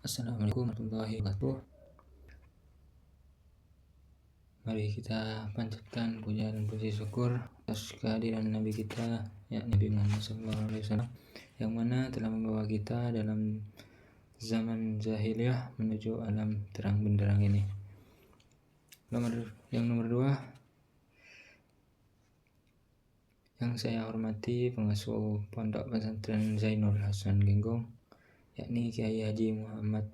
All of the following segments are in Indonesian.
Assalamualaikum warahmatullahi wabarakatuh. Mari kita panjatkan puja dan puji syukur atas kehadiran Nabi kita, yakni Nabi Muhammad SAW, yang mana telah membawa kita dalam zaman jahiliyah menuju alam terang benderang ini. Yang nomor 2, yang saya hormati pengasuh Pondok Pesantren Zainul Hasan Genggong, yakni Kiai Haji Muhammad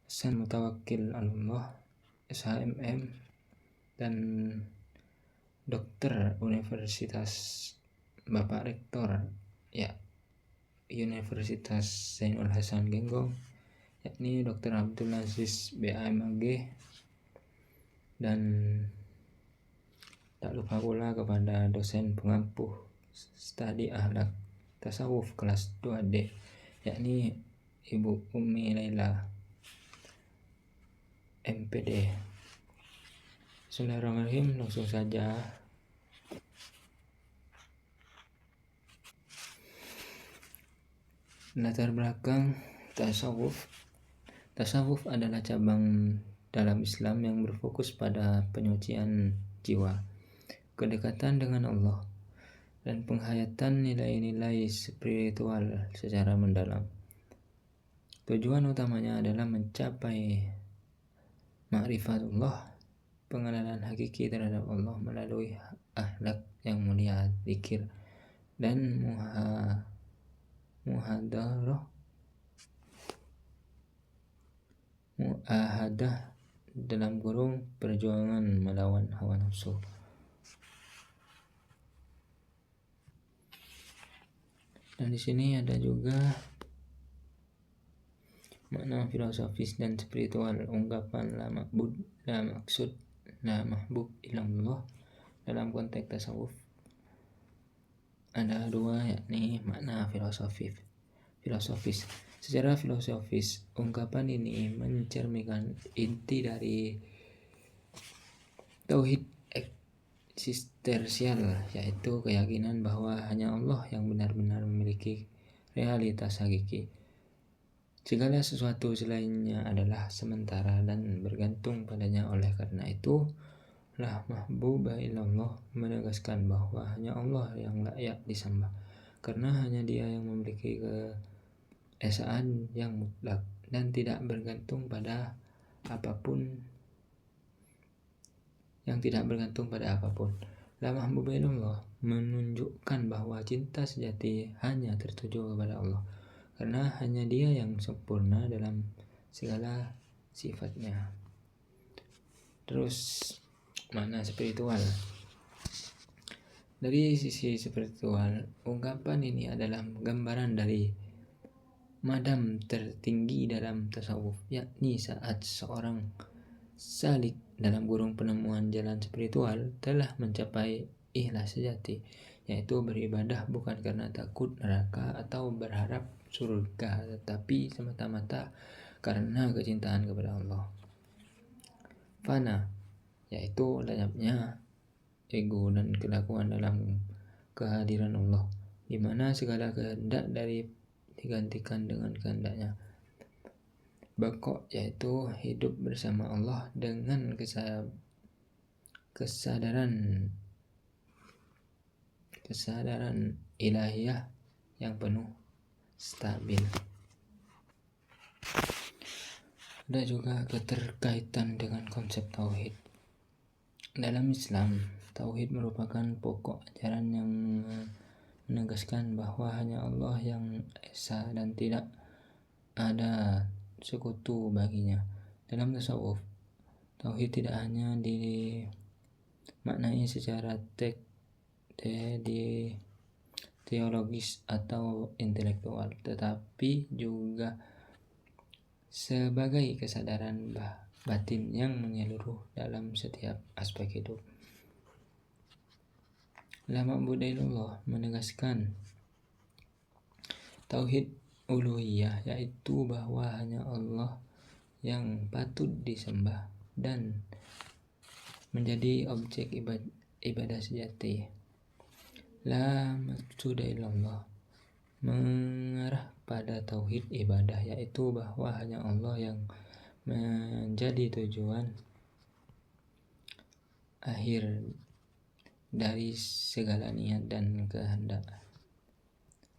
Hasan Mutawakkil Allah SHMM, dan Dokter Universitas Bapak Rektor Universitas Zainul Hasan Genggong, yakni Dr. Abdul Aziz BAMAG, dan tak lupa pula kepada dosen pengampuh studi akhlak tasawuf kelas 2D, yakni Ibu Umi Laila MPD. Bismillahirrahmanirrahim, langsung saja. Latar belakang tasawuf. Tasawuf adalah cabang dalam Islam yang berfokus pada penyucian jiwa, kedekatan dengan Allah, dan penghayatan nilai-nilai spiritual secara mendalam. Tujuan utamanya adalah mencapai ma'rifatullah, pengenalan hakiki terhadap Allah melalui akhlak yang mulia, zikir, dan muahadah dalam kurung perjuangan melawan hawa nafsu. Dan di sini ada juga makna filosofis dan spiritual, ungkapan la ma'bud, la maksud, la mahbub illallah. Dalam konteks tasawuf ada dua, yakni makna filosofis. Secara filosofis, ungkapan ini mencerminkan inti dari tauhid eksistensial, yaitu keyakinan bahwa hanya Allah yang benar-benar memiliki realitas hakiki. Segala sesuatu selainnya adalah sementara dan bergantung padanya. Oleh karena itu, la mahbuba illallah menegaskan bahwa hanya Allah yang layak disembah, karena hanya Dia yang memiliki keesaan yang mutlak dan tidak bergantung pada apapun. La mahbuba illallah menunjukkan bahwa cinta sejati hanya tertuju kepada Allah, karena hanya Dia yang sempurna dalam segala sifatnya. Terus makna spiritual. Dari sisi spiritual, ungkapan ini adalah gambaran dari madam tertinggi dalam tasawuf, yakni saat seorang salik dalam kurung penemuan jalan spiritual telah mencapai ikhlas sejati, yaitu beribadah bukan karena takut neraka atau berharap surga, tetapi semata-mata karena kecintaan kepada Allah. Fana, yaitu lenyapnya ego dan kelakuan dalam kehadiran Allah, di mana segala kehendak digantikan dengan kehendaknya. Bako, yaitu hidup bersama Allah dengan kesadaran ilahiyah yang penuh stabil. Ada juga keterkaitan dengan konsep tauhid. Dalam Islam, tauhid merupakan pokok ajaran yang menegaskan bahwa hanya Allah yang esa dan tidak ada sekutu baginya. Dalam tasawuf, tauhid tidak hanya dimaknai secara teologis atau intelektual, tetapi juga sebagai kesadaran batin yang menyeluruh dalam setiap aspek hidup. La ma'budu illallah menegaskan tauhid uluhiyah, yaitu bahwa hanya Allah yang patut disembah dan menjadi objek ibadah sejati. La maqsuda illallah mengarah pada tauhid ibadah, yaitu bahwa hanya Allah yang menjadi tujuan akhir dari segala niat dan kehendak.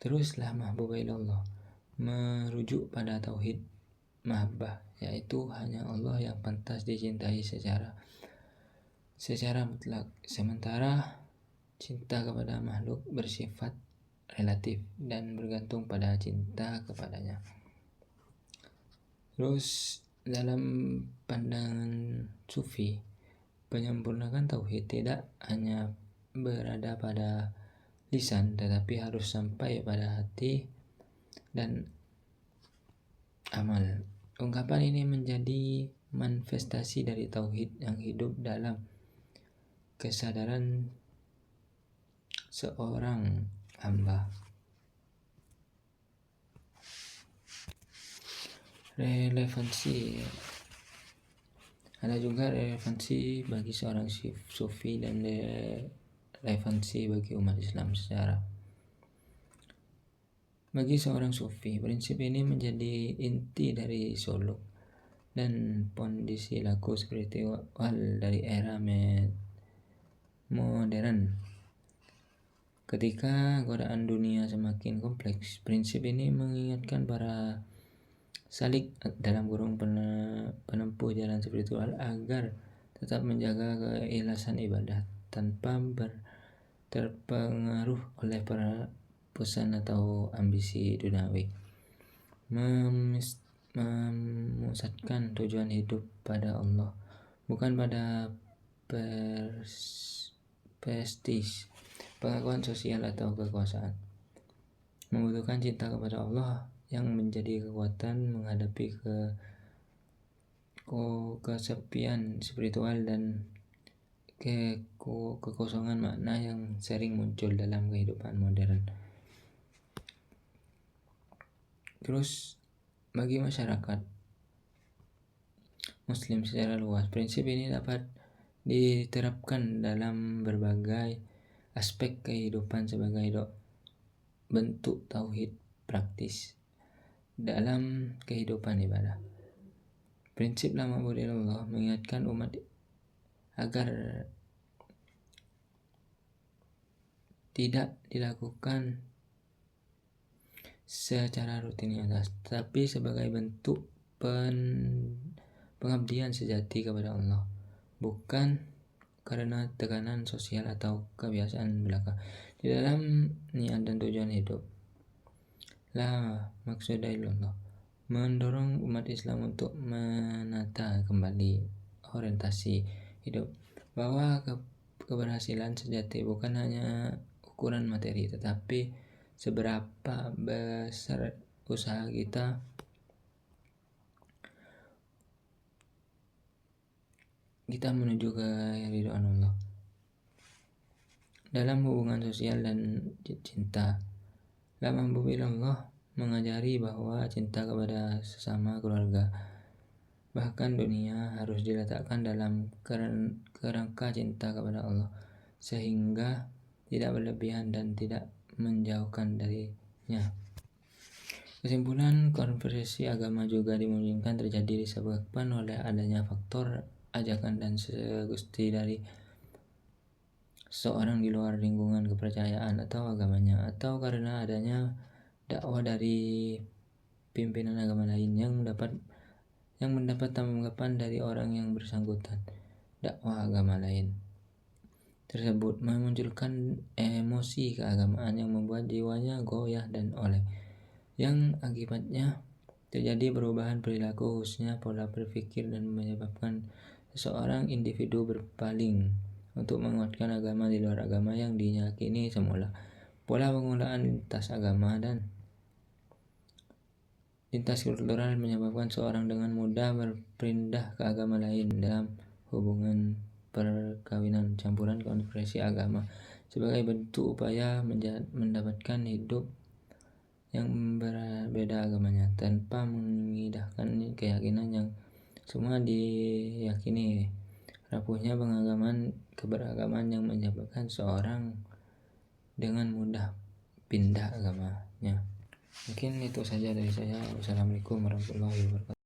Teruslah mahbub ilallah merujuk pada tauhid mahabbah, yaitu hanya Allah yang pantas dicintai secara mutlak, sementara cinta kepada makhluk bersifat relatif dan bergantung pada cinta kepadanya. Terus dalam pandangan sufi, penyempurnakan tauhid tidak hanya berada pada lisan, tetapi harus sampai pada hati dan amal. Ungkapan ini menjadi manifestasi dari tauhid yang hidup dalam kesadaran seorang hamba. Relevansi, ada juga relevansi bagi seorang sufi dan relevansi bagi umat Islam secara. Bagi seorang sufi, prinsip ini menjadi inti dari suluk dan kondisi laku spiritual dari era modern. Ketika godaan dunia semakin kompleks, prinsip ini mengingatkan para salik dalam kurung penempuh jalan spiritual agar tetap menjaga keikhlasan ibadah tanpa terpengaruh oleh para pesan atau ambisi duniawi. Memusatkan tujuan hidup pada Allah, bukan pada prestis, pengakuan sosial atau kekuasaan. Membutuhkan cinta kepada Allah yang menjadi kekuatan menghadapi kesepian spiritual dan kekosongan makna yang sering muncul dalam kehidupan modern. Terus bagi masyarakat Muslim secara luas, prinsip ini dapat diterapkan dalam berbagai aspek kehidupan sebagai bentuk tauhid praktis dalam kehidupan ibadah. Prinsip la ma'budu illallah mengingatkan umat agar tidak dilakukan secara rutinitas, tapi sebagai bentuk pengabdian sejati kepada Allah, bukan karena tekanan sosial atau kebiasaan belaka. Di dalam niat dan tujuan hidup, la maksudnya illallah mendorong umat Islam untuk menata kembali orientasi hidup, bahwa keberhasilan sejati bukan hanya ukuran materi, tetapi seberapa besar usaha kita menuju ke ridhaan Allah. Dalam hubungan sosial dan cinta, la mahbub ilallah mengajari bahwa cinta kepada sesama keluarga, bahkan dunia, harus diletakkan dalam kerangka cinta kepada Allah, sehingga tidak berlebihan dan tidak menjauhkan darinya. Kesimpulan, konversi agama juga dimungkinkan terjadi disebabkan oleh adanya faktor ajakan dan segusti dari seorang di luar lingkungan kepercayaan atau agamanya, atau karena adanya dakwah dari pimpinan agama lain yang mendapat tanggapan dari orang yang bersangkutan. Dakwah agama lain tersebut memunculkan emosi keagamaan yang membuat jiwanya goyah dan oleh, yang akibatnya terjadi perubahan perilaku, khususnya pola berpikir, dan menyebabkan seseorang individu berpaling untuk menguatkan agama di luar agama yang diyakini semula. Pola penggunaan lintas agama dan lintas kultural menyebabkan seorang dengan mudah berpindah ke agama lain dalam hubungan perkawinan campuran konversi agama sebagai bentuk upaya mendapatkan hidup yang berbeda agamanya tanpa mengindahkan keyakinan yang semua diyakini. Rapuhnya keberagaman yang menyebabkan seorang dengan mudah pindah agamanya. Mungkin itu saja dari saya. Wassalamualaikum warahmatullahi wabarakatuh.